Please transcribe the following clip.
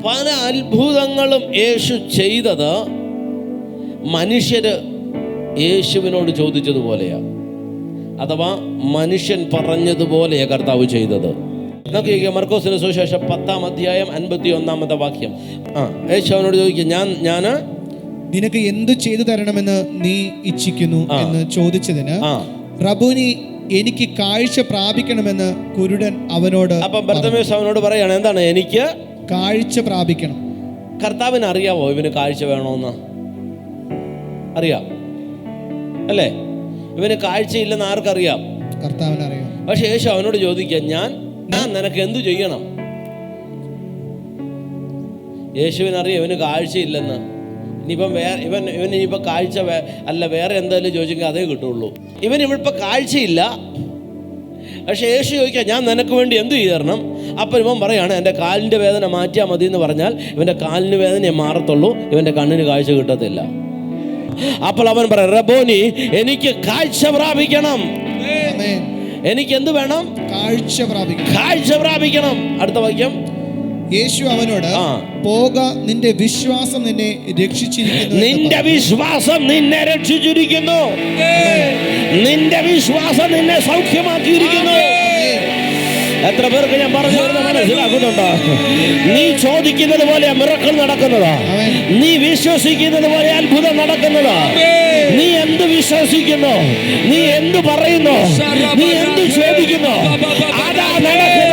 പല അത്ഭുതങ്ങളും യേശു ചെയ്തത് മനുഷ്യര് യേശുവിനോട് ചോദിച്ചതുപോലെയാ, അഥവാ മനുഷ്യൻ പറഞ്ഞതുപോലെയാ കർത്താവ് ചെയ്തത്. നോക്കിയ മർക്കോസിന്റെ സുവിശേഷം 10-ാം അധ്യായം 51-ാമത്തെ വാക്യം. യേശു അവനോട് ചോദിക്കുക, ഞാൻ നിനക്ക് എന്തു ചെയ്തു തരണമെന്ന് നീ ഇച്ഛിക്കുന്നു എന്ന് ചോദിച്ചതിന്, റബ്ബൂനി, എനിക്ക് കാഴ്ച പ്രാപിക്കണമെന്ന് കുരുടൻ അവനോട്. അപ്പം ബർത്തിമേയോസ് അവനോട് പറയാണ്, എന്താണ്? എനിക്ക് കാഴ്ച പ്രാപിക്കണം. കർത്താവിന് അറിയാവോ ഇവന് കാഴ്ച വേണമെന്ന്? അറിയാം അല്ലേ? ഇവന് കാഴ്ചയില്ലെന്ന് ആർക്കറിയാം? കർത്താവിന് അറിയാം. പക്ഷെ യേശു അവനോട് ചോദിക്കുക, ഞാൻ നിനക്ക് എന്തു ചെയ്യണം? യേശുവിനറിയാം ഇവന് കാഴ്ചയില്ലെന്ന്. ഇനിയിപ്പം ഇവൻ ഇനിയിപ്പോൾ കാഴ്ച അല്ല വേറെ എന്തായാലും ചോദിച്ചെങ്കിൽ അതേ കിട്ടുള്ളൂ. ഇവനിപ്പോൾ കാഴ്ചയില്ല. പക്ഷെ യേശു ചോദിക്കുക, ഞാൻ നിനക്ക് വേണ്ടി എന്ത് ചെയ്തു തരണം? അപ്പം ഇവൻ പറയാണ്, എൻ്റെ കാലിൻ്റെ വേദന മാറ്റിയാൽ മതി എന്ന് പറഞ്ഞാൽ ഇവൻ്റെ കാലിന് വേദനയെ മാറത്തുള്ളൂ, ഇവൻ്റെ കണ്ണിന് കാഴ്ച കിട്ടത്തില്ല. അപ്പോൾ അവൻ പറയും, റബ്ബോനി, എനിക്ക് കാഴ്ച പ്രാപിക്കണം. എനിക്ക് എന്ത് വേണം? കാഴ്ച പ്രാപിക്കണം. അടുത്ത വാക്യം. യേശു അവനോട്, പോക, നിന്റെ വിശ്വാസം നിന്നെ രക്ഷിച്ചിരിക്കുന്നു. നിന്റെ വിശ്വാസം നിന്നെ രക്ഷിച്ചിരിക്കുന്നു. നിന്റെ വിശ്വാസം നിന്നെ സൗഖ്യമാക്കിയിരിക്കുന്നു. എത്ര പേർക്ക് ഞാൻ പറഞ്ഞു മനസ്സിലാക്കുന്നുണ്ടോ? നീ ചോദിക്കുന്നത് പോലെ മിറക്കിൾ നടക്കുന്നതാ. നീ വിശ്വസിക്കുന്നത് പോലെ അത്ഭുതം നടക്കുന്നതാ. നീ എന്ത് വിശ്വസിക്കുന്നു, നീ എന്ത് പറയുന്നു, നീ എന്ത് ചോദിക്കുന്നു, അതാ നടക്കുന്നത്.